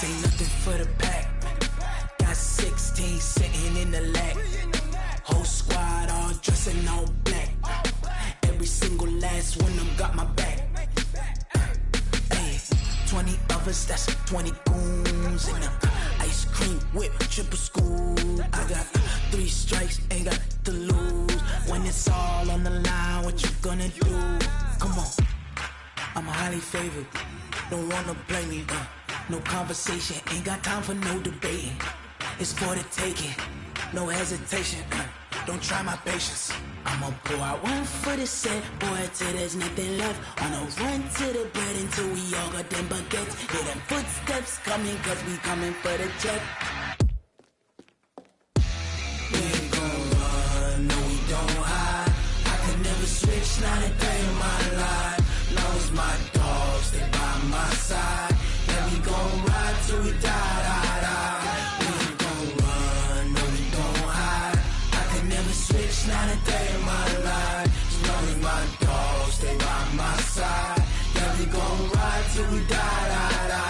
This ain't nothing for the pack. Got 16 sitting in the lag. Whole squad all dressing all black. Every single last one of them got my back. Hey, 20 of us, that's 20 goons in the ice cream whip, triple scoop. I got 3 strikes, ain't got to lose. When it's all on the line, what you gonna do? Come on, I'm highly favored. Don't wanna blame me, no conversation, ain't got time for no debating. It's for the taking, no hesitation, don't try my patience. I'ma pour out one for the set, boy, till there's nothing left. On a run to the bread until we all got them baguettes. Hear them footsteps coming, cause we coming for the check. We ain't gon' run, no we don't hide. I can never switch, not a day in my life. Long as my dogs stay by my side. Yeah, we gon' ride till we die, die, die. We ain't gon' run, no we don't hide. I can never switch, not a day in my life. As long as my dogs stay by my side. Yeah, we gon' ride till we die, die, die.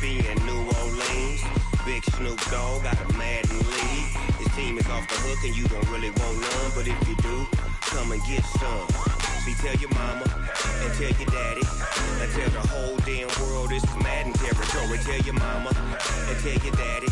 And New Orleans, Big Snoop Dogg got a Madden league. His team is off the hook and you don't really want none, but if you do, come and get some. See, tell your mama and tell your daddy and tell the whole damn world this is Madden territory. Tell your mama and tell your daddy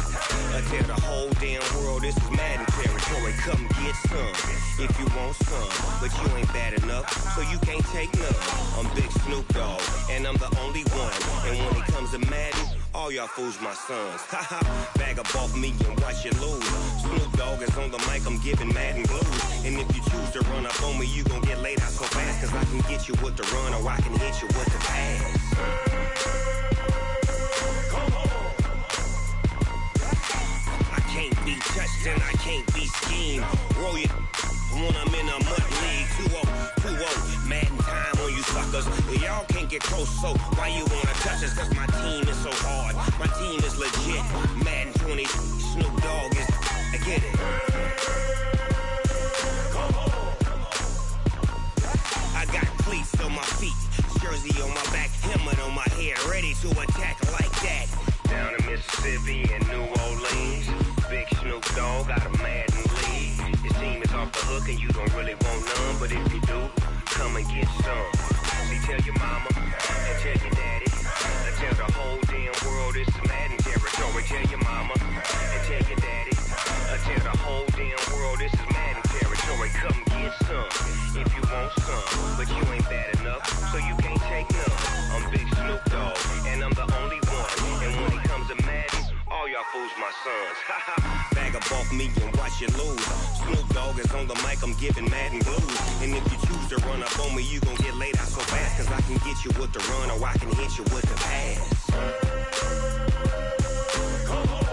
and tell the whole damn world this is Madden territory. Come get some if you want some, but you ain't bad enough, so you can't take none. I'm Big Snoop Dogg and I'm the only one, and when it comes to Madden, all y'all fools my sons. Haha, bag up off me and watch you lose. Snoop Dogg is on the mic, I'm giving Madden blues. And if you choose to run up on me, you gon' get laid out so fast, cause I can get you with the run or I can hit you with the pass. Come on. I can't be touched and I can't be schemed. Roll you when I'm in a mud league. 2-0, 2-0, Madden time on you suckers. Y'all can't get close, so why you wanna touch us? Cause my team is so hard, my team is legit. Madden 20, Snoop Dogg is, I get it. Come on. I got cleats on my feet, jersey on my back, helmet on my head, ready to attack like that. Down in Mississippi and New Orleans, Big Snoop Dogg got a Madden league. His team is off the hook and you don't really want none, but if you do, come and get some. See, tell your mama and tell your daddy and tell the whole damn world this is Madden territory. Tell your mama and tell your daddy and tell the whole damn world this is Madden territory. Come get some if you want some, but you ain't bad enough, so you can't take none. I'm Big Snoop Dogg and I'm the only one, and when it comes to Madden, all y'all fools my sons. Bag up off me and watch you lose. Snoop Dogg is on the mic, I'm giving Madden blues. And if you choose to run up on me, you gon' get laid out so fast, cause I can get you with the run or I can hit you with the pass. Come on.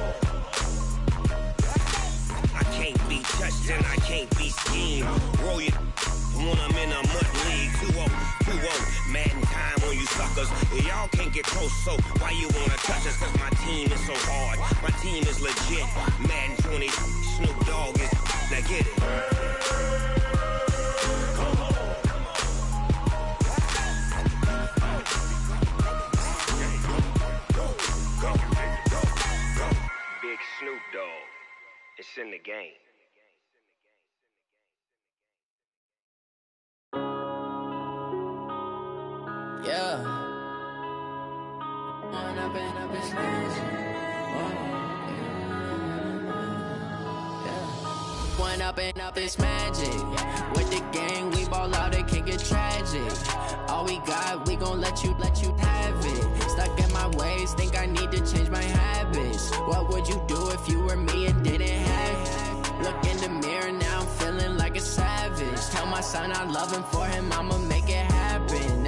I can't be touched and I can't be schemed. Roll you when I'm in a mud league. 2-0, 2-0, Madden time on you suckers. Y'all can't get close, so why you wanna touch us? Cause my team is so hard, my team is legit. Madden 20, Snoop Dogg is, now get it. Come on. Go. Big Snoop Dogg, it's in the game. Yeah. One up and up is magic. With the gang, we ball out, it can get tragic. All we got, we gon' let you have it. Stuck in my ways, think I need to change my habits. What would you do if you were me and didn't have it? Look in the mirror, now I'm feeling like a savage. Tell my son I love him, for him I'ma make it happen.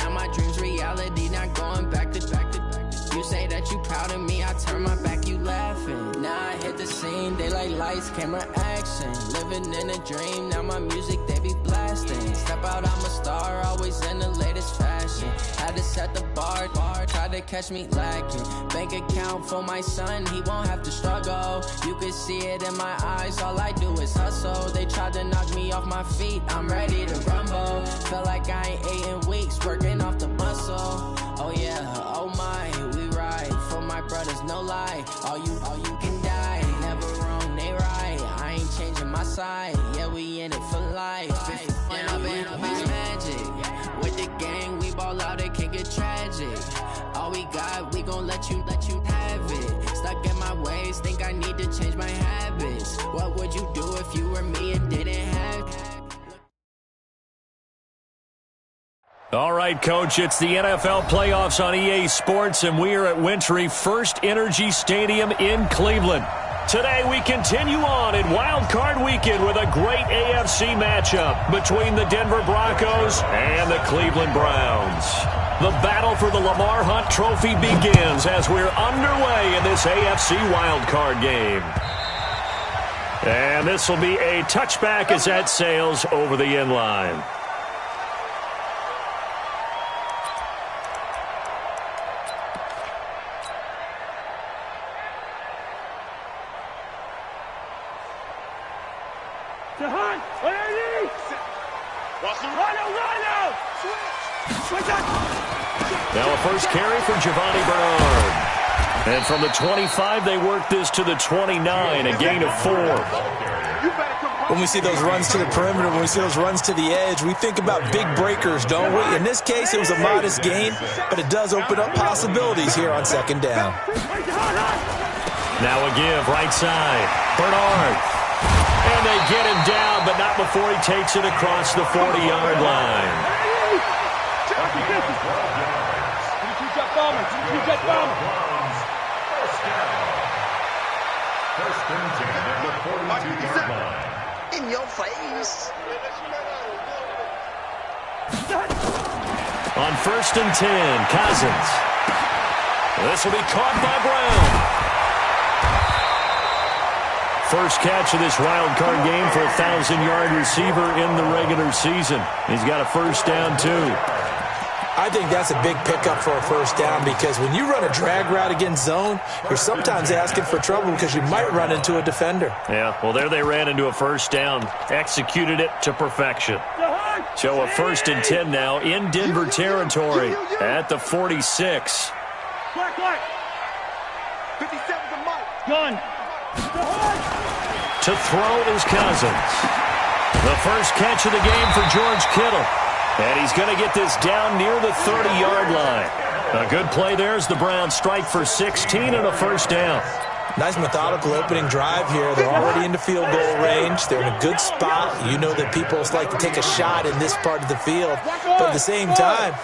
proud of me, I turn my back, you laughing. Now I hit the scene, they like lights, camera, action. Living in a dream, now my music, they be blasting. Step out, I'm a star, always in the latest fashion. Had to set the bar, tried to catch me lacking. Bank account for my son, he won't have to struggle. You can see it in my eyes, all I do is hustle. They tried to knock me off my feet, I'm ready to rumble. Feel like I ain't ate in weeks, working off the muscle. Oh yeah, oh my, we ride for my brothers, no lie. All you can die, never wrong, they right. I ain't changing my side, yeah, we in it for life. Now it's magic. With the gang, we ball out, it can get tragic. All we got, we gon' let you have it. Stuck in my ways, think I need to change my habits. What would you do if you were me and didn't have? All right, Coach, it's the NFL playoffs on EA Sports, and we are at Wintry First Energy Stadium in Cleveland. Today, we continue on in Wild Card Weekend with a great AFC matchup between the Denver Broncos and the Cleveland Browns. The battle for the Lamar Hunt Trophy begins as we're underway in this AFC Wild Card game. And this will be a touchback as that sails over the end line. Now a first carry for Giovanni Bernard. And from the 25, they work this to the 29, a gain of 4. When we see those runs to the perimeter, when we see those runs to the edge, we think about big breakers, don't we? In this case, it was a modest gain, but it does open up possibilities here on second down. Now a give, right side. Bernard. And they get him down, but not before he takes it across the 40-yard line. In your face. On 1st and 10, Cousins. This will be caught by Brown. First catch of this wild card game for a 1,000-yard receiver in the regular season. He's got a first down, too. I think that's a big pickup for a first down because when you run a drag route against zone, you're sometimes asking for trouble because you might run into a defender. Yeah, well, there they ran into a first down, executed it to perfection. So a 1st and 10 now in Denver territory at the 46. Gun. To throw is Cousins. The first catch of the game for George Kittle. And he's going to get this down near the 30-yard line. A good play there as the Browns strike for 16 and a first down. Nice methodical opening drive here. They're already into field goal range. They're in a good spot. You know that people like to take a shot in this part of the field. But at the same time,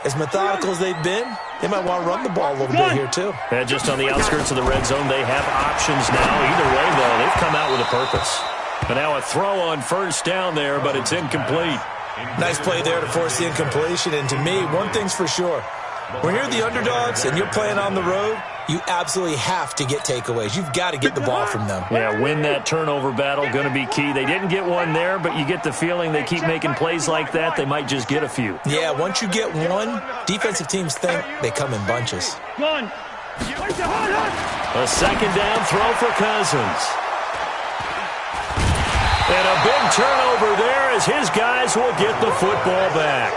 as methodical as they've been, they might want to run the ball a little bit here too. And just on the outskirts of the red zone, they have options now. Either way, though, they've come out with a purpose. But now a throw on first down there, but it's incomplete. Nice play there to force the incompletion. And to me, one thing's for sure. When you're the underdogs and you're playing on the road, you absolutely have to get takeaways. You've got to get the ball from them. Yeah, win that turnover battle, going to be key. They didn't get one there, but you get the feeling they keep making plays like that, they might just get a few. Yeah, once you get one, defensive teams think they come in bunches. A second down throw for Cousins. And a big turnover there as his guys will get the football back.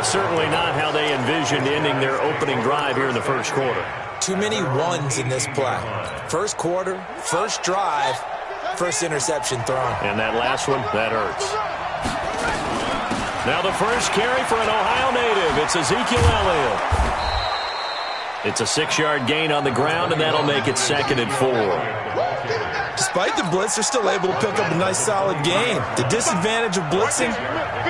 Certainly not how they envisioned ending their opening drive here in the first quarter. Too many ones in this play. First quarter, first drive, first interception thrown. And that last one, that hurts. Now the first carry for an Ohio native. It's Ezekiel Elliott. It's a 6-yard gain on the ground, and that'll make it 2nd and 4. Despite the blitz, they're still able to pick up a nice solid gain. The disadvantage of blitzing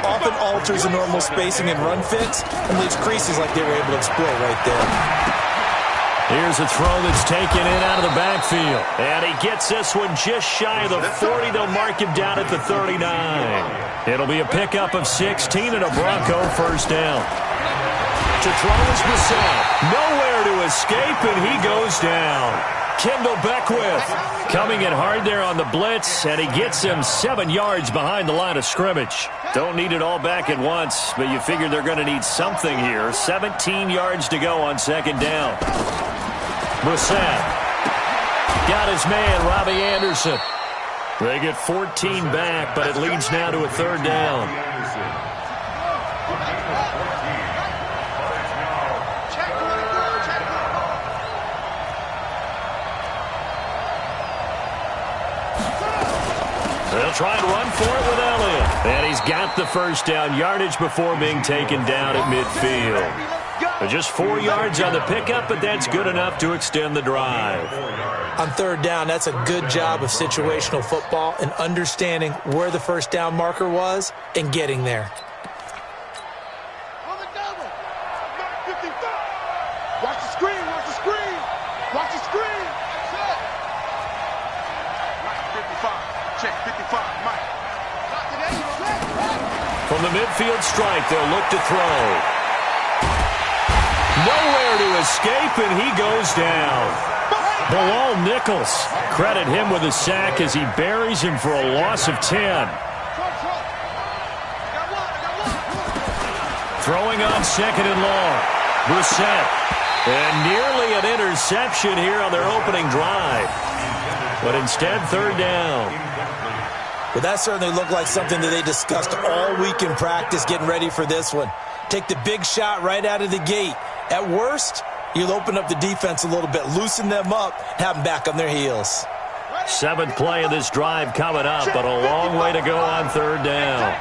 often alters the normal spacing and run fits and leaves creases like they were able to exploit right there. Here's a throw that's taken in out of the backfield. And he gets this one just shy of the 40. They'll mark him down at the 39. It'll be a pickup of 16 and a Bronco first down. To throw is Brissett. Nowhere to escape, and he goes down. Kendall Beckwith coming in hard there on the blitz, and he gets him 7 yards behind the line of scrimmage. Don't need it all back at once, but you figure they're going to need something here. 17 yards to go on second down. Brissett got his man, Robbie Anderson. They get 14 back, but it leads now to a third down. They'll try and run for it with Elliott. And he's got the first down yardage before being taken down at midfield. Just 4 yards on the pickup, but that's good enough to extend the drive. On third down, that's a good job of situational football and understanding where the first down marker was and getting there. On the double. 55. Watch the screen. Watch the screen. Watch the screen. Set. Mike 55. Check 55. Mike. From the midfield strike, they'll look to throw. Nowhere to escape, and he goes down. Bilal Nichols, credit him with a sack as he buries him for a loss of 10. Throwing on second and long. Brissett. And nearly an interception here on their opening drive. But instead, third down. Well, that certainly looked like something that they discussed all week in practice getting ready for this one. Take the big shot right out of the gate. At worst, you'll open up the defense a little bit, loosen them up, have them back on their heels. 7th play of this drive coming up, but a long way to go on third down.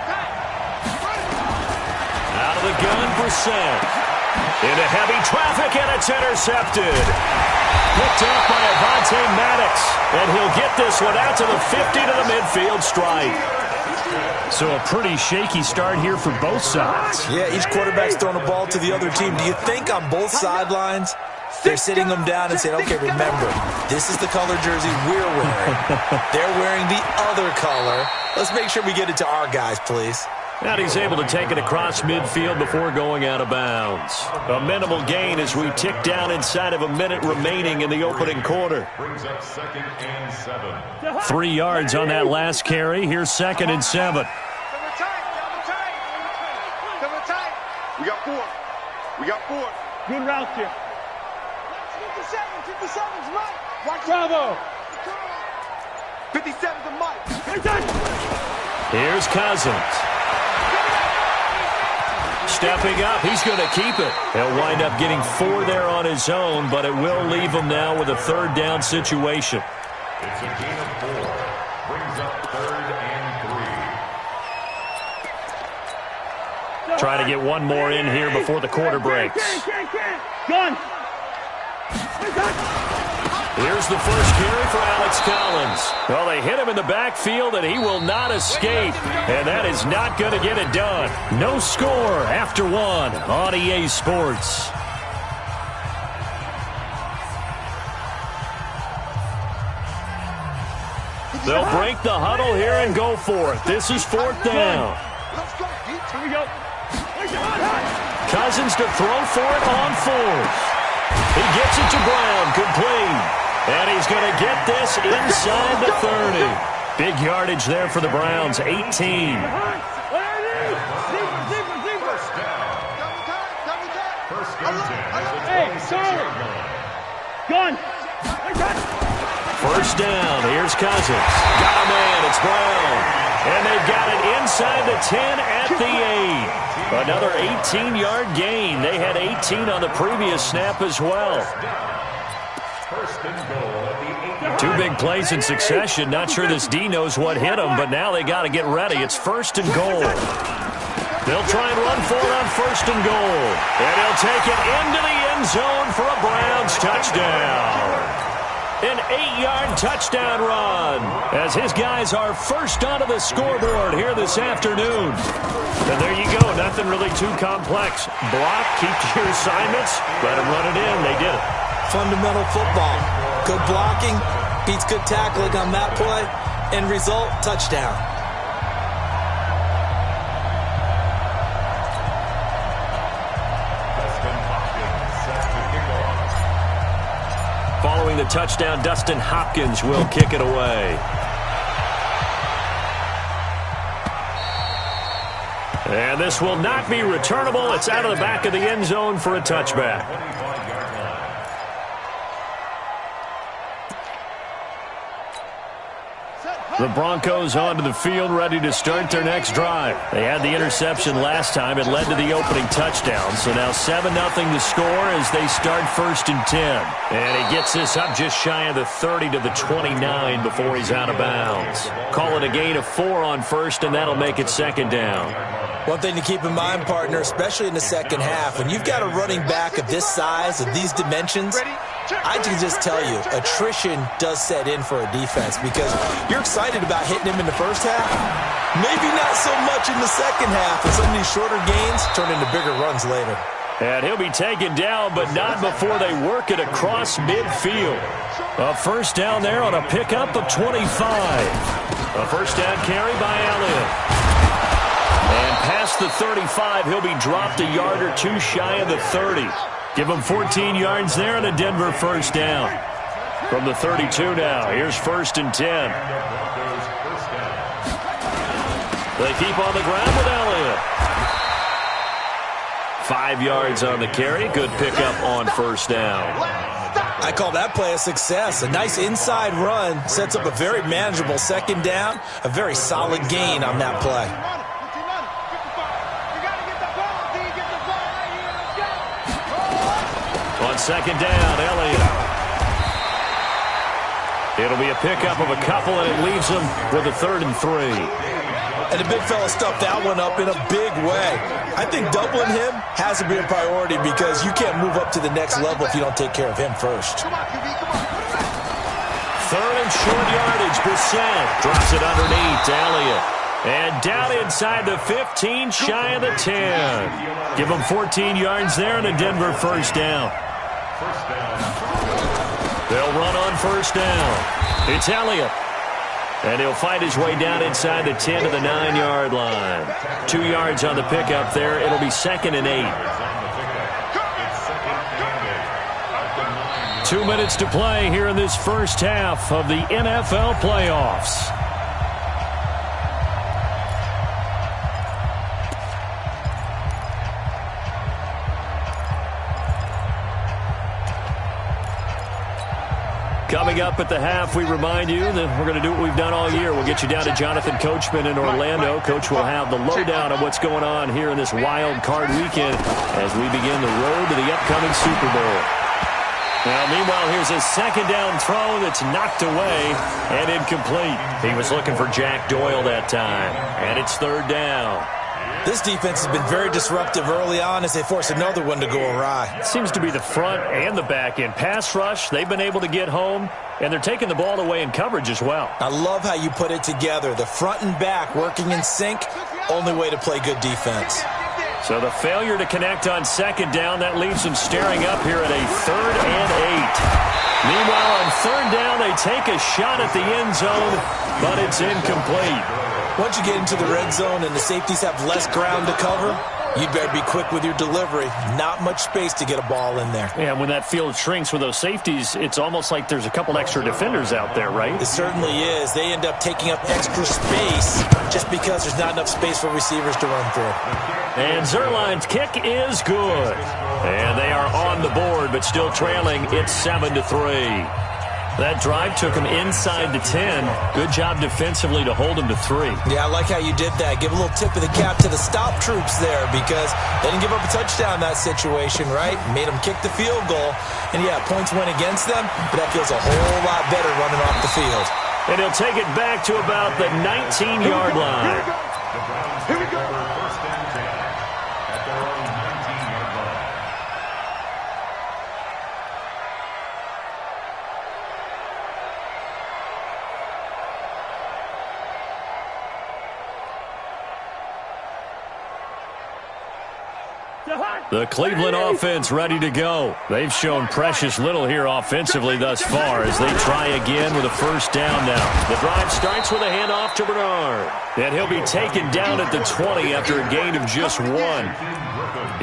Out of the gun, Brissett. Into heavy traffic, and it's intercepted. Picked up by Avonte Maddox, and he'll get this one out to the 50 to the midfield stripe. So a pretty shaky start here for both sides. Yeah, each quarterback's throwing a ball to the other team. Do you think on both sidelines they're sitting them down and saying, okay, remember, this is the color jersey we're wearing. They're wearing the other color. Let's make sure we get it to our guys, please. And he's able to take it across midfield before going out of bounds. A minimal gain as we tick down inside of a minute remaining in the opening quarter. 3 yards on that last carry. Here's 2nd and 7. We got 4. We got 4. Good route here. 57's Mike. Watch Bravo. 57's Mike. Here's Cousins. Stepping up, he's going to keep it. He'll wind up getting 4 there on his own, but it will leave him now with a third down situation. It's a gain of 4. Brings up 3rd and 3. Trying to get one more in here before the quarter breaks. Gun. Here's the first carry for Alex Collins. Well, they hit him in the backfield, and he will not escape. And that is not going to get it done. No score after 1 on EA Sports. They'll break the huddle here and go for it. This is 4th down. Here we go. Cousins to throw for it on 4th. He gets it to Brown, complete. And he's going to get this inside the 30. Big yardage there for the Browns, 18. Hey, sorry. Gun. First down, here's Cousins. Got a man, it's Brown. And they've got it inside the 10 at the 8. Another 18-yard gain. They had 18 on the previous snap as well. 2 big plays in succession. Not sure this D knows what hit him, but now they got to get ready. It's 1st and goal. They'll try and run for it on 1st and goal. And he'll take it into the end zone for a Browns touchdown. An 8-yard touchdown run as his guys are first onto the scoreboard here this afternoon. And there you go. Nothing really too complex. Block, keep to your assignments, let them run it in. They did it. Fundamental football. Good blocking beats good tackling on that play. End result, touchdown. throwing the touchdown. Dustin Hopkins will kick it away. And this will not be returnable. It's out of the back of the end zone for a touchback. The Broncos onto the field, ready to start their next drive. They had the interception last time. It led to the opening touchdown. So now 7-0 to score as they start 1st and 10. And he gets this up just shy of the 30 to the 29 before he's out of bounds. Call it a gain of 4 on 1st, and that'll make it 2nd down. One thing to keep in mind, partner, especially in the second half, when you've got a running back of this size, of these dimensions, I can just tell you, attrition does set in for a defense because you're excited about hitting him in the first half. Maybe not so much in the second half, and some of these shorter gains turn into bigger runs later. And he'll be taken down, but not before they work it across midfield. A 1st down there on a pickup of 25. A 1st down carry by Elliott. And past the 35, he'll be dropped a yard or 2 shy of the 30. Give him 14 yards there and a Denver 1st down. From the 32 now, here's 1st and 10. They keep on the ground with Elliott. 5 yards on the carry. Good pickup on 1st down. I call that play a success. A nice inside run sets up a very manageable 2nd down. A very solid gain on that play. On 2nd down, Elliott. It'll be a pickup of a couple, and it leaves him with a 3rd and 3. And the big fella stuffed that one up in a big way. I think doubling him has to be a priority because you can't move up to the next level if you don't take care of him first. 3rd and short yardage. Brissett drops it underneath to Elliott. And down inside the 15, shy of the 10. Give him 14 yards there and a Denver 1st down. They'll run on 1st down. It's Elliott. And he'll fight his way down inside the 10 to the 9-yard line. 2 yards on the pickup there. It'll be 2nd and 8. 2 minutes to play here in this first half of the NFL playoffs. Coming up at the half, we remind you that we're going to do what we've done all year. We'll get you down to Jonathan Coachman in Orlando. Coach will have the lowdown of what's going on here in this wild card weekend as we begin the road to the upcoming Super Bowl. Now, meanwhile, here's a 2nd down throw that's knocked away and incomplete. He was looking for Jack Doyle that time, and it's 3rd down. This defense has been very disruptive early on as they force another one to go awry. It seems to be the front and the back end. Pass rush, they've been able to get home, and they're taking the ball away in coverage as well. I love how you put it together. The front and back working in sync, only way to play good defense. So the failure to connect on 2nd down, that leaves them staring up here at a 3rd and 8. Meanwhile, on 3rd down, they take a shot at the end zone, but it's incomplete. Once you get into the red zone and the safeties have less ground to cover, you better be quick with your delivery. Not much space to get a ball in there. Yeah, when that field shrinks with those safeties, it's almost like there's a couple extra defenders out there, right? It certainly is. They end up taking up extra space just because there's not enough space for receivers to run through. And Zerline's kick is good. And they are on the board, but still trailing. It's 7-3. That drive took him inside the 10. Good job defensively to hold him to 3. Yeah, I like how you did that. Give a little tip of the cap to the stop troops there because they didn't give up a touchdown in that situation, right? Made them kick the field goal. And, yeah, points went against them, but that feels a whole lot better running off the field. And he'll take it back to about the 19-yard line. Here we go. 1st and 10 at their own 19-yard line. The Cleveland offense ready to go. They've shown precious little here offensively thus far as they try again with a 1st down now. The drive starts with a handoff to Bernard. And he'll be taken down at the 20 after a gain of just 1.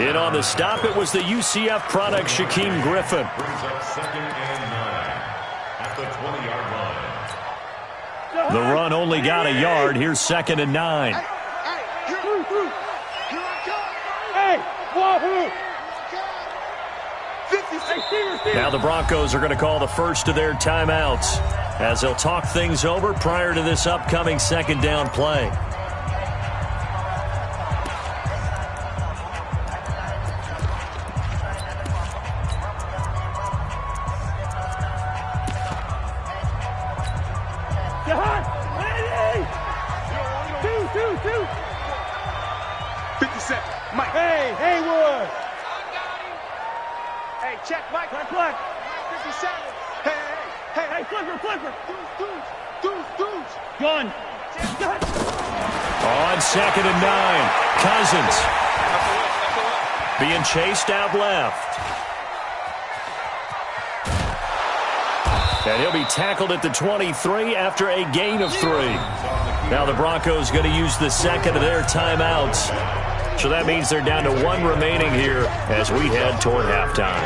In on the stop, it was the UCF product, Shaquem Griffin. Brings up 2nd and 9. The run only got a yard. Here's 2nd and 9. Now the Broncos are going to call the first of their timeouts as they'll talk things over prior to this upcoming 2nd down play. Check, Mike. Black. 57. Hey, flipper. Deuce. Gun. On 2nd and 9. Cousins. Being chased out left. And he'll be tackled at the 23 after a gain of 3. Now the Broncos going to use the 2nd of their timeouts. So that means they're down to 1 remaining here as we head toward halftime.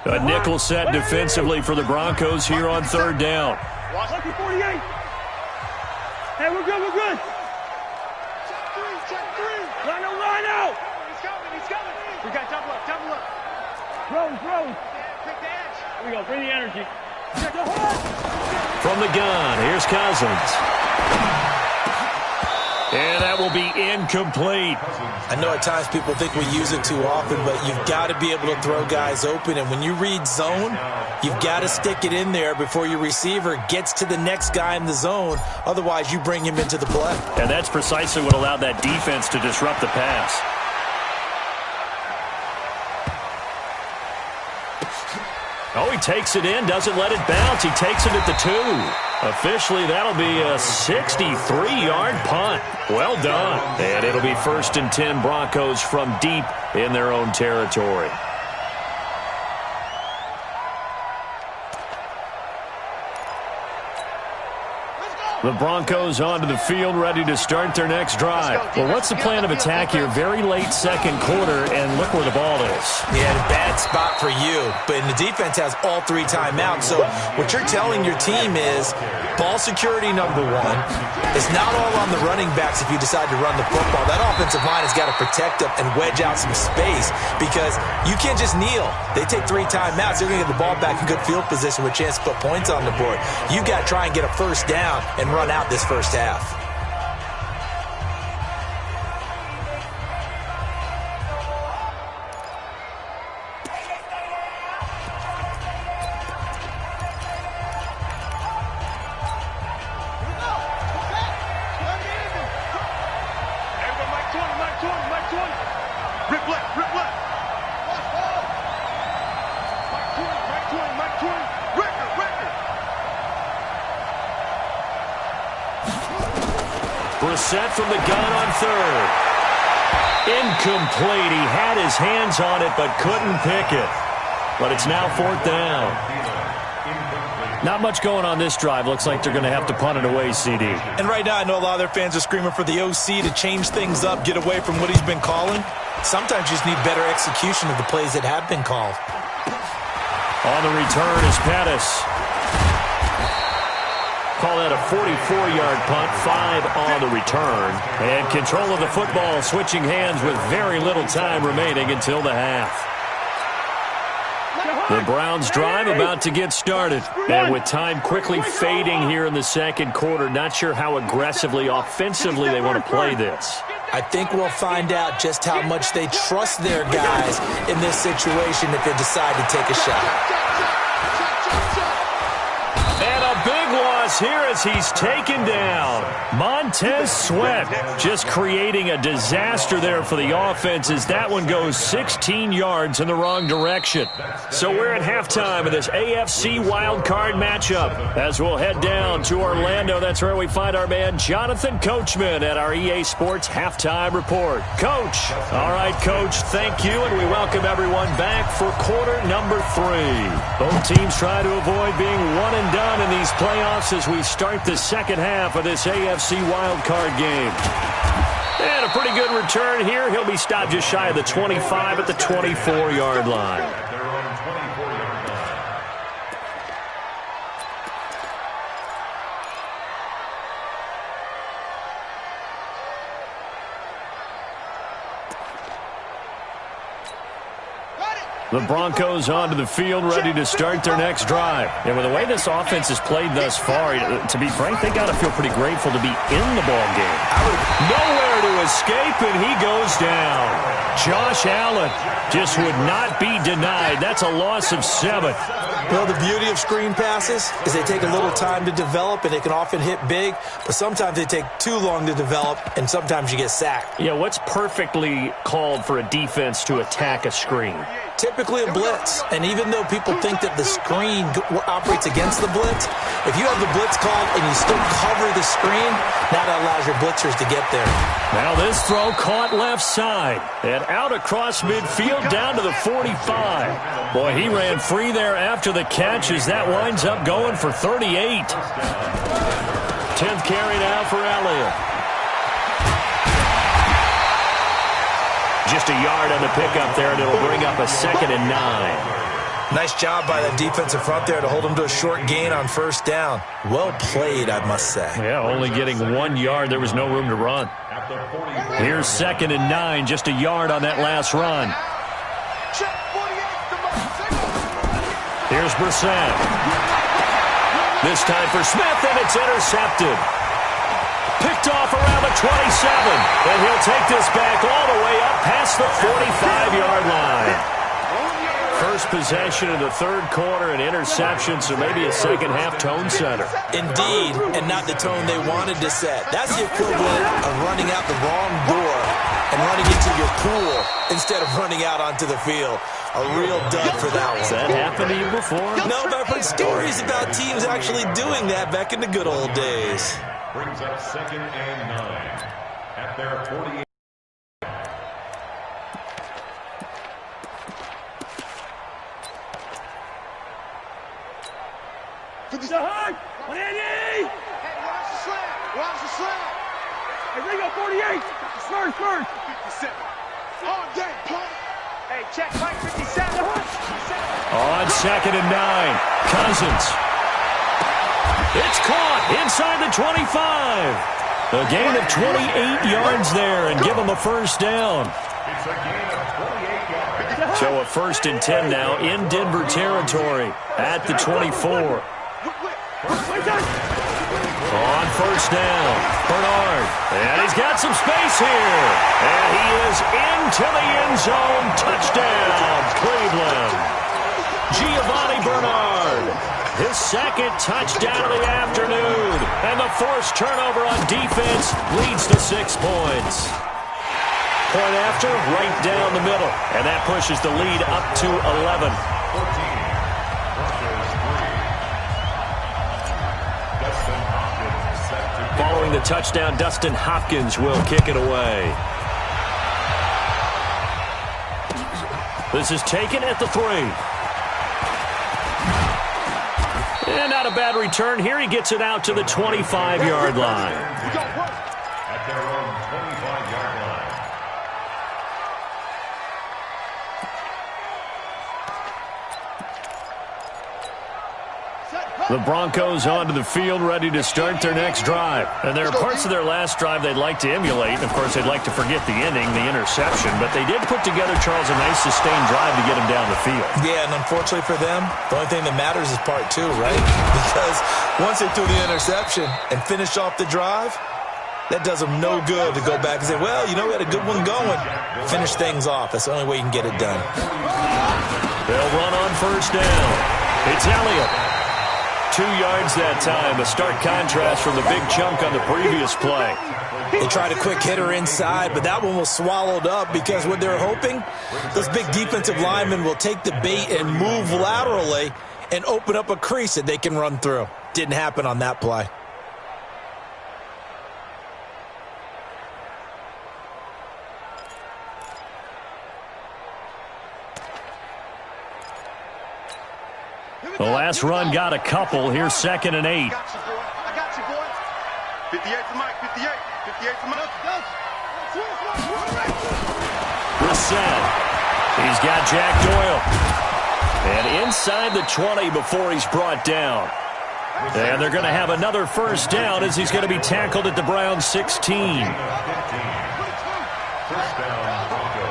A nickel set defensively for the Broncos here on 3rd down. Lucky 48. Hey, we're good. Check 3. Line out. He's coming. We got double up. Rose. Pick the edge. Here we go. Bring the energy. Check the horn. From the gun, here's Cousins. And that will be incomplete. I know at times people think we use it too often, but you've got to be able to throw guys open. And when you read zone, you've got to stick it in there before your receiver gets to the next guy in the zone. Otherwise, you bring him into the play. And that's precisely what allowed that defense to disrupt the pass. Oh, he takes it in, doesn't let it bounce. He takes it at the 2. Officially, that'll be a 63-yard punt. Well done. And it'll be 1st and 10 Broncos from deep in their own territory. The Broncos onto the field, ready to start their next drive. Well, what's the plan of attack here? Very late 2nd quarter, and look where the ball is. Yeah, a bad spot for you. But the defense has all 3 timeouts. So what you're telling your team is ball security, number 1. It's not all on the running backs if you decide to run the football. That offensive line has got to protect them and wedge out some space because you can't just kneel. They take 3 timeouts. They're going to get the ball back in good field position with a chance to put points on the board. You got to try and get a 1st down and run out this 1st half. Set from the gun on 3rd. Incomplete. He had his hands on it but couldn't pick it. But it's now 4th down. Not much going on this drive. Looks like they're going to have to punt it away, CD. And right now I know a lot of their fans are screaming for the OC to change things up, get away from what he's been calling. Sometimes you just need better execution of the plays that have been called. On the return is Pettis. Call that a 44-yard punt, 5 on the return. And control of the football switching hands with very little time remaining until the half. The Browns drive about to get started. And with time quickly fading here in the 2nd quarter, not sure how aggressively, offensively they want to play this. I think we'll find out just how much they trust their guys in this situation if they decide to take a shot. And a big loss here as he's taken down. Montez Sweat just creating a disaster there for the offense as that one goes 16 yards in the wrong direction. So we're at halftime of this AFC wildcard matchup as we'll head down to Orlando. That's where we find our man Jonathan Coachman at our EA Sports Halftime Report. Coach. All right, Coach, thank you, and we welcome everyone back for quarter number 3. Both teams try to avoid being one and done in these playoffs as we start the 2nd half of this AFC wildcard game. And a pretty good return here. He'll be stopped just shy of the 25 at the 24-yard line. The Broncos onto the field, ready to start their next drive. And with the way this offense has played thus far, to be frank, they got to feel pretty grateful to be in the ball game. Nowhere to escape, and he goes down. Josh Allen just would not be denied. That's a loss of 7. Well, the beauty of screen passes is they take a little time to develop, and they can often hit big, but sometimes they take too long to develop, and sometimes you get sacked. Yeah, what's perfectly called for a defense to attack a screen? Typically a blitz, and even though people think that the screen operates against the blitz, if you have the blitz called and you still cover the screen, that allows your blitzers to get there. Now this throw caught left side and out across midfield down to the 45. Boy, he ran free there after the catch as that winds up going for 38. 10th carry now for Elliott. Just a yard on the pickup there, and it'll bring up a 2nd and 9. Nice job by that defensive front there to hold him to a short gain on first down. Well played, I must say. Yeah, only getting 1 yard. There was no room to run. Here's 2nd and 9, just a yard on that last run. Here's Brissett. This time for Smith, and it's intercepted. Picked off around the 27, and he'll take this back all the way up past the 45-yard line. First possession of the third quarter, an interception, so maybe a second-half tone setter. Indeed, and not the tone they wanted to set. That's the equivalent of running out the wrong door and running into your pool instead of running out onto the field. A real dud for that one. Has that happened to you before? No, but I've heard stories about teams actually doing that back in the good old days. Brings up 2nd and 9 at their 48. The hug! 180! Hey, watch the slam! Watch the slam! Hey, Ringo, 48! Spurs! 57. On deck, play! Hey, check, Mike, 57. On 2nd and 9, Cousins. It's caught inside the 25. A gain of 28 yards there and give them a first down. It's a gain of 28 yards. So a 1st and 10 now in Denver territory at the 24. On first down, Bernard. And he's got some space here. And he is into the end zone. Touchdown, Cleveland. Giovanni Bernard. His 2nd touchdown of the afternoon. And the forced turnover on defense leads to 6 points. Point after, right down the middle. And that pushes the lead up to 11. 14. Following the touchdown, Dustin Hopkins will kick it away. This is taken at the 3. And not a bad return. Here he gets it out to the 25-yard line. At their own 25-yard line. The Broncos onto the field, ready to start their next drive. And there are parts of their last drive they'd like to emulate. And, of course, they'd like to forget the ending, the interception. But they did put together, Charles, a nice sustained drive to get him down the field. Yeah, and unfortunately for them, the only thing that matters is part 2, right? Because once they threw the interception and finished off the drive, that does them no good to go back and say, well, you know, we had a good one going. Finish things off. That's the only way you can get it done. They'll run on first down. It's Elliott. 2 yards that time, a stark contrast from the big chunk on the previous play. They tried a quick hitter inside, but that one was swallowed up because what they're hoping, those big defensive linemen will take the bait and move laterally and open up a crease that they can run through. Didn't happen on that play. The last run got a couple. Here's 2nd and 8. I got you, boy. 58 for Mike, 58. 58 for Mike. Brissett. He's got Jack Doyle. And inside the 20 before he's brought down. And they're going to have another first down as he's going to be tackled at the Browns 16. First down, Broncos.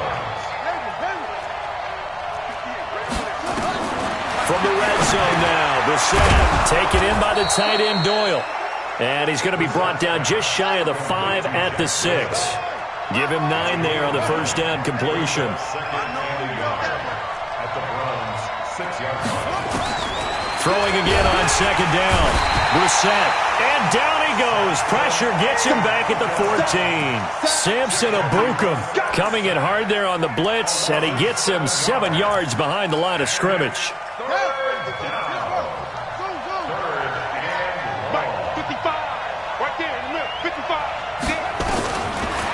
From the red zone now, Brissett taken in by the tight end Doyle. And he's going to be brought down just shy of the 5 at the 6. Give him 9 there on the first down completion. Throwing again on second down. Brissett. And down he goes. Pressure gets him back at the 14. Samson Abukum coming in hard there on the blitz, and he gets him 7 yards behind the line of scrimmage.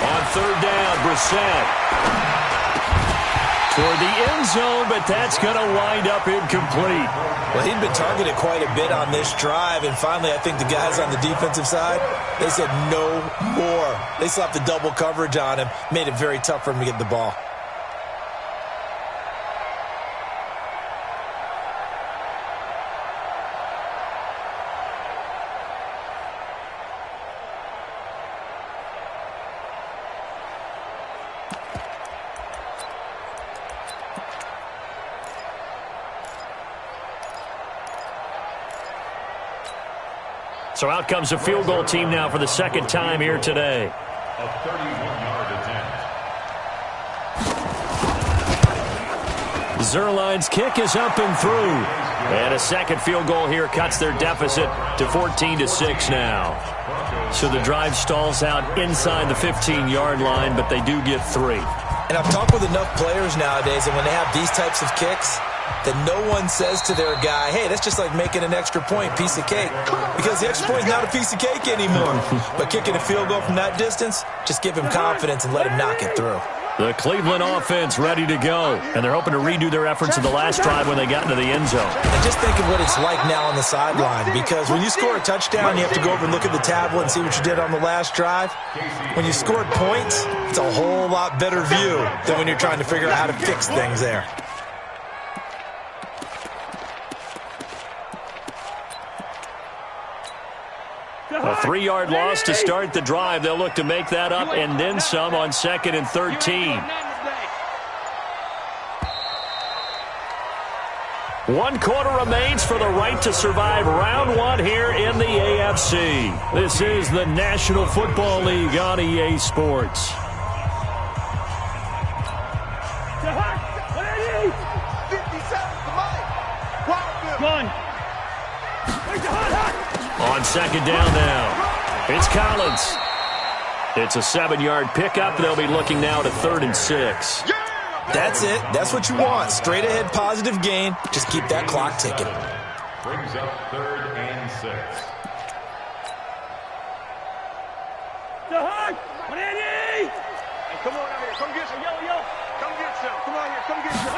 On third down, Brissett. Toward the end zone, but that's going to wind up incomplete. Well, he'd been targeted quite a bit on this drive, and finally I think the guys on the defensive side, they said no more. They slapped the double coverage on him, made it very tough for him to get the ball. So out comes a field goal team now for the second time here today. A 31-yard attempt. Zerline's kick is up and through. And a second field goal here cuts their deficit to 14-6 now. So the drive stalls out inside the 15-yard line, but they do get 3. And I've talked with enough players nowadays, and when they have these types of kicks, that no one says to their guy, hey, that's just like making an extra point, piece of cake. Because the extra point is not a piece of cake anymore. But kicking a field goal from that distance, just give him confidence and let him knock it through. The Cleveland offense ready to go. And they're hoping to redo their efforts in the last drive when they got into the end zone. And just think of what it's like now on the sideline. Because when you score a touchdown, you have to go over and look at the tablet and see what you did on the last drive. When you scored points, it's a whole lot better view than when you're trying to figure out how to fix things there. A 3-yard loss to start the drive. They'll look to make that up and then some on 2nd and 13. 1 quarter remains for the right to survive round 1 here in the AFC. This is the National Football League on EA Sports. On second down now, it's Collins. It's a 7-yard pickup. They'll be looking now to 3rd and 6. That's it. That's what you want. Straight ahead, positive gain. Just keep that clock ticking. Brings up 3rd and 6. Hey, come on out here. Come get some. Yo. Come get some. Come on here. Come get some.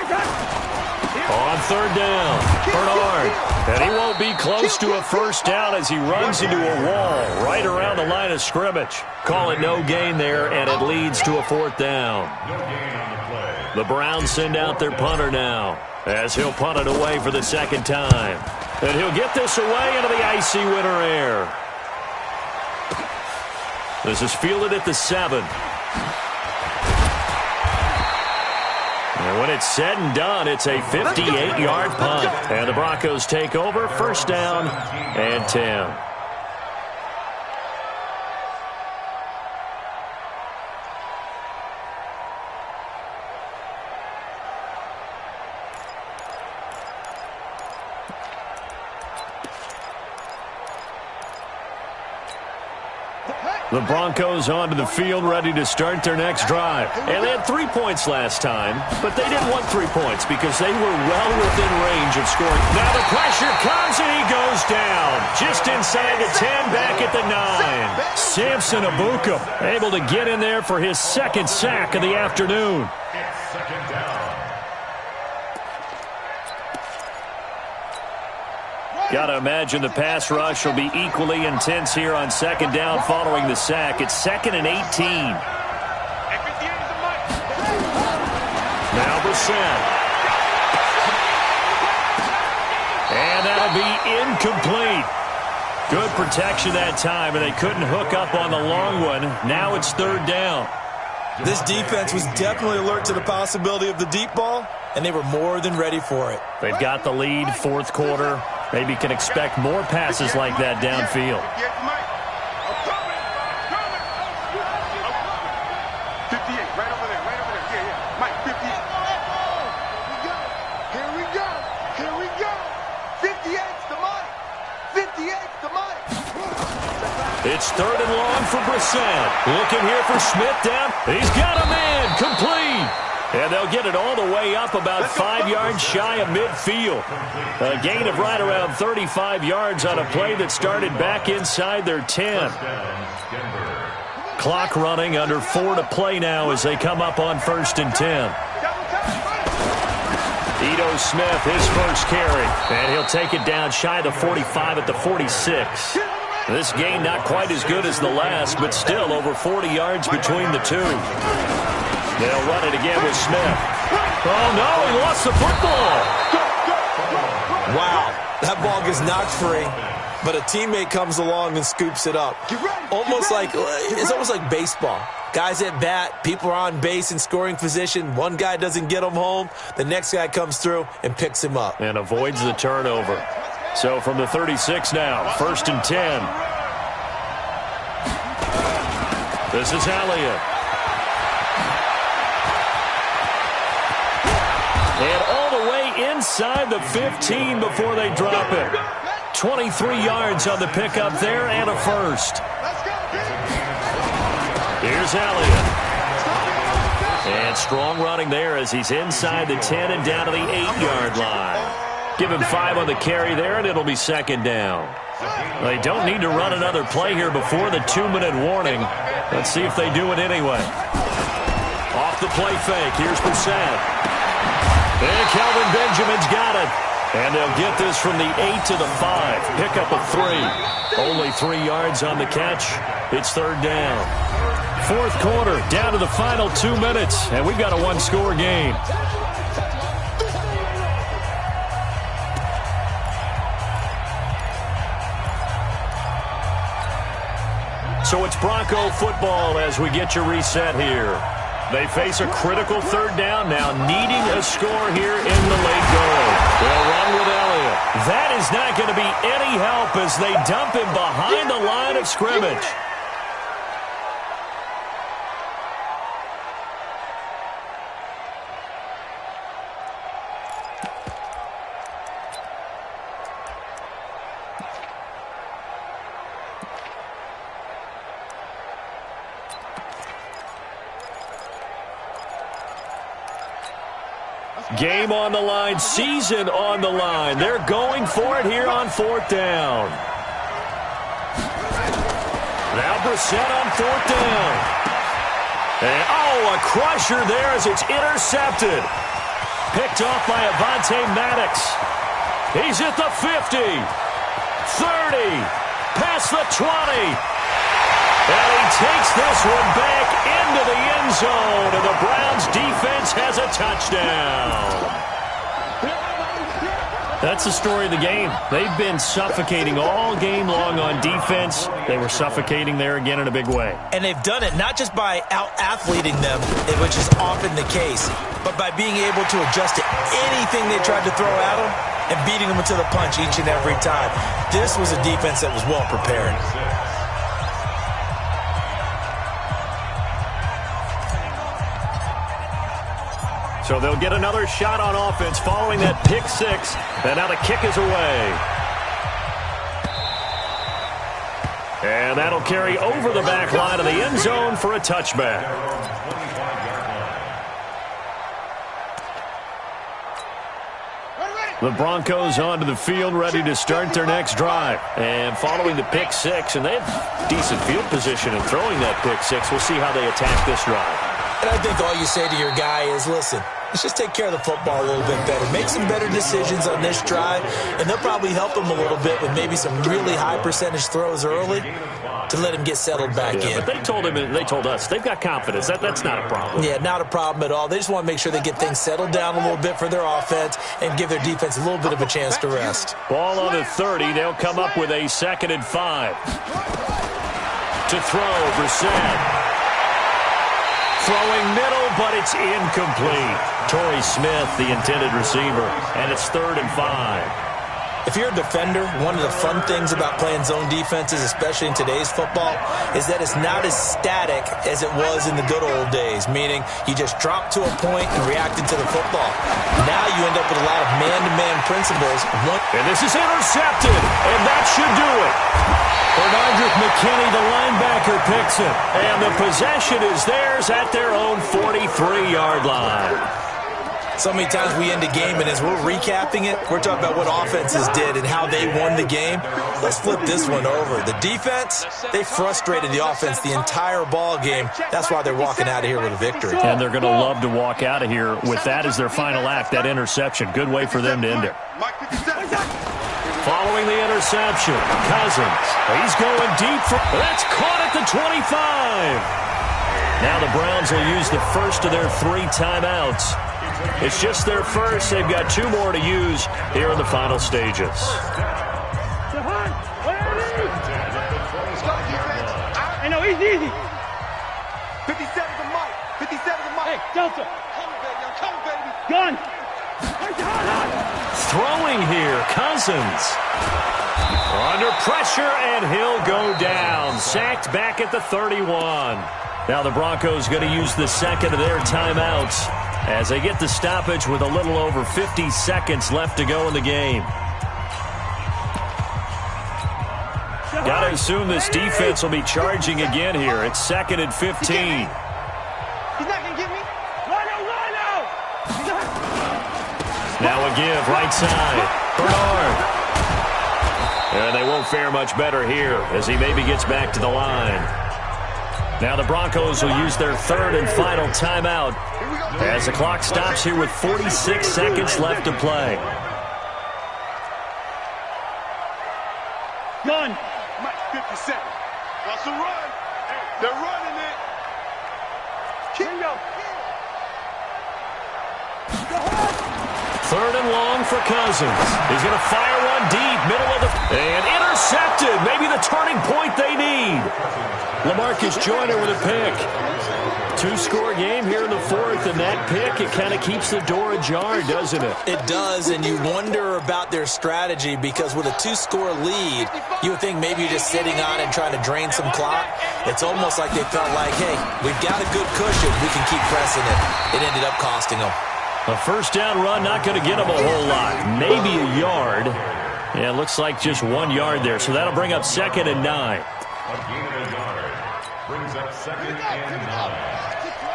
On 3rd down, Bernard. And he won't be close to a first down as he runs into a wall right around the line of scrimmage. Call it no gain there, and it leads to a 4th down. No gain on the play. The Browns send out their punter now as he'll punt it away for the 2nd time. And he'll get this away into the icy winter air. This is fielded at the 7. And when it's said and done, it's a 58-yard punt. And the Broncos take over, 1st down and 10. The Broncos onto the field, ready to start their next drive. And they had 3 points last time, but they didn't want 3 points because they were well within range of scoring. Now the pressure comes, and he goes down. Just inside the 10, back at the 9. Samson Abukum able to get in there for his 2nd sack of the afternoon. It's 2nd down. Got to imagine the pass rush will be equally intense here on 2nd down following the sack. It's 2nd and 18. Now Brissett. And that'll be incomplete. Good protection that time, and they couldn't hook up on the long one. Now it's 3rd down. This defense was definitely alert to the possibility of the deep ball, and they were more than ready for it. They've got the lead, fourth quarter. Maybe can expect more passes like that downfield. 58, right over there. Yeah. Mike, 58. Here we go. 58's the money. 58's the money. It's third and long for Brissett. Looking here for Smith down. He's got a man. Complete. And they'll get it all the way up about 5 yards shy of midfield. A gain of right around 35 yards on a play that started back inside their 10. Clock running, under 4 to play now as they come up on 1st and 10. Ito Smith, his first carry. And he'll take it down shy of the 45 at the 46. This gain not quite as good as the last, but still over 40 yards between the two. They'll run it again with Smith. Oh, no, he lost the football. Wow, that ball gets knocked free, but a teammate comes along and scoops it up. It's almost like baseball. Guys at bat, people are on base in scoring position. One guy doesn't get him home. The next guy comes through and picks him up. And avoids the turnover. So from the 36 now, 1st and 10. This is Elliott. And all the way inside the 15 before they drop it. 23 yards on the pickup there and a first. Here's Elliott. And strong running there as he's inside the 10 and down to the 8-yard line. Give him 5 on the carry there, and it'll be 2nd down. They don't need to run another play here before the 2-minute warning. Let's see if they do it anyway. Off the play fake. Here's Brissett. And Kelvin Benjamin's got it. And they'll get this from the 8 to the 5. Pick up a 3. Only 3 yards on the catch. It's 3rd down. 4th quarter, down to the final 2 minutes. And we've got a 1-score game. So it's Bronco football as we get you reset here. They face a critical 3rd down now, needing a score here in the late goal. They'll run with Elliott. That is not going to be any help as they dump him behind the line of scrimmage. Game on the line, season on the line. They're going for it here on 4th down. Now Brissett on 4th down. And, a crusher there as it's intercepted. Picked off by Avonte Maddox. He's at the 50, 30, past the 20. And he takes this one back into the end zone, and the Browns defense has a touchdown. That's the story of the game. They've been suffocating all game long on defense. They were suffocating there again in a big way. And they've done it not just by out-athleting them, which is often the case, but by being able to adjust to anything they tried to throw at them and beating them to the punch each and every time. This was a defense that was well prepared. So they'll get another shot on offense following that pick 6. And now the kick is away. And that'll carry over the back line of the end zone for a touchback. The Broncos onto the field, ready to start their next drive. And following the pick 6, and they have decent field position in throwing that pick 6. We'll see how they attack this drive. And I think all you say to your guy is, listen, let's just take care of the football a little bit better. Make some better decisions on this drive, and they'll probably help him a little bit with maybe some really high percentage throws early to let him get settled back in. But they told him, and they told us, they've got confidence. That's not a problem. Yeah, not a problem at all. They just want to make sure they get things settled down a little bit for their offense and give their defense a little bit of a chance to rest. Ball on the 30. They'll come up with a 2nd and 5. To throw, Brissett. throwing middle, but it's incomplete. Torrey Smith, the intended receiver, and it's 3rd and 5. If you're a defender, one of the fun things about playing zone defenses, especially in today's football, is that it's not as static as it was in the good old days, meaning you just drop to a point and reacted to the football. Now you end up with a lot of man-to-man principles. And this is intercepted, and that should do it. Bernardrick McKinney, the linebacker, picks it, and the possession is theirs at their own 43-yard line. So many times we end a game, and as we're recapping it, we're talking about what offenses did and how they won the game. Let's flip this one over. The defense, they frustrated the offense the entire ball game. That's why they're walking out of here with a victory. And they're going to love to walk out of here with that as their final act, that interception. Good way for them to end it. Following the interception, Cousins. He's going deep. That's caught at the 25. Now the Browns will use the first of their 3 timeouts. It's just their first. They've got 2 more to use here in the final stages. Hey, no, easy. 57's a mic. 57's a mic. Hey, Delta. Come, baby. Gun. Throwing here, Cousins. Under pressure, and he'll go down. Sacked back at the 31. Now the Broncos going to use the second of their timeouts as they get the stoppage with a little over 50 seconds left to go in the game. Got to assume this defense will be charging again here. It's 2nd and 15. He's not going to get me. Rhino! Now a give, right side. Bernard. And they won't fare much better here as he maybe gets back to the line. Now the Broncos will use their 3rd and final timeout as the clock stops here with 46 seconds left to play. Gun. Mike, 57. That's a run. They're running it. Kingo. 3rd and long for Cousins. He's going to fire one deep, middle of the... And intercepted. Maybe the turning point they need. LaMarcus Joyner with a pick. 2-score game here in the 4th, and that pick, it kind of keeps the door ajar, doesn't it? It does, and you wonder about their strategy because with a 2-score lead, you would think maybe you're just sitting on it and trying to drain some clock. It's almost like they felt like, hey, we've got a good cushion. We can keep pressing it. It ended up costing them. A first down run, not going to get them a whole lot. Maybe a yard. Yeah, it looks like just 1 yard there, so that'll bring up 2nd and 9. A gain of a yard brings up 2nd and 9.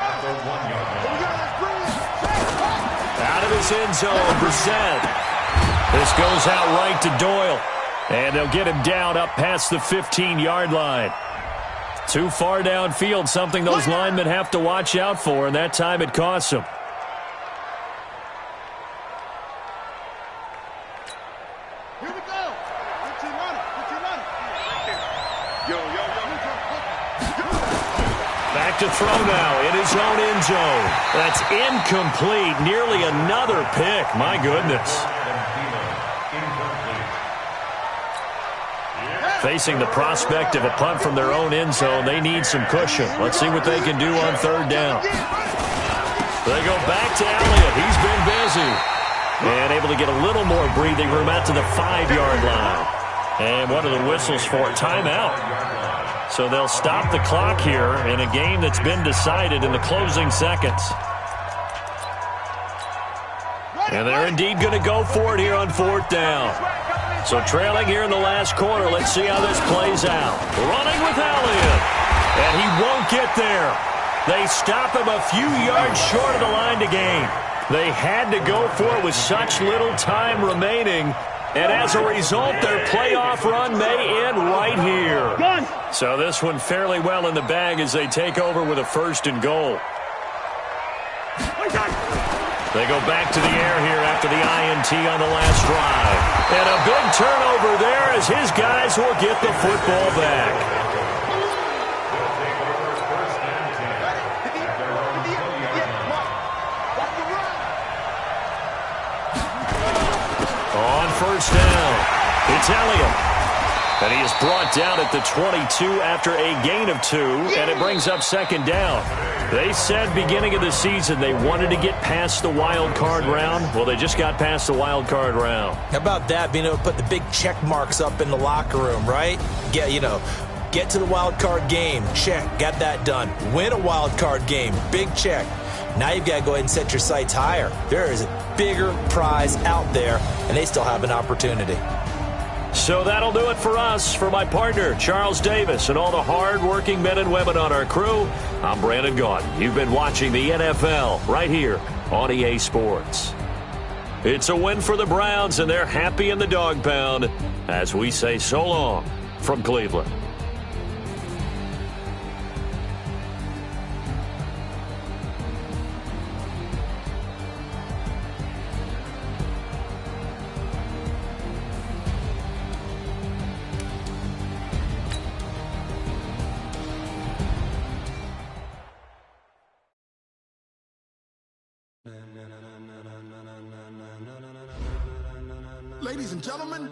At the 1-yard line. Out of his end zone, Brissett. This goes out right to Doyle. And they'll get him down up past the 15-yard line. Too far downfield, something those linemen have to watch out for, and that time it costs them. To throw now in his own end zone. That's incomplete. Nearly another pick. My goodness. Facing the prospect of a punt from their own end zone, they need some cushion. Let's see what they can do on 3rd down. They go back to Elliott. He's been busy. And able to get a little more breathing room out to the 5-yard line. And what are the whistles for? Timeout. So they'll stop the clock here in a game that's been decided in the closing seconds. And they're indeed going to go for it here on 4th down. So trailing here in the last quarter, let's see how this plays out. Running with Elliott. And he won't get there. They stop him a few yards short of the line to gain. They had to go for it with such little time remaining. And as a result, their playoff run may end right here. So this one fairly well in the bag as they take over with a 1st and goal. They go back to the air here after the INT on the last drive. And a big turnover there as his guys will get the football back. On 1st down, it's Elliott. And he is brought down at the 22 after a gain of 2, and it brings up second down. They said beginning of the season they wanted to get past the wild card round. Well, they just got past the wild card round. How about that, being able to put the big check marks up in the locker room, right? Get to the wild card game. Check. Got that done. Win a wild card game. Big check. Now you've got to go ahead and set your sights higher. There is a bigger prize out there, and they still have an opportunity. So that'll do it for us. For my partner, Charles Davis, and all the hard-working men and women on our crew, I'm Brandon Gaudin. You've been watching the NFL right here on EA Sports. It's a win for the Browns, and they're happy in the dog pound as we say so long from Cleveland. Ladies and gentlemen,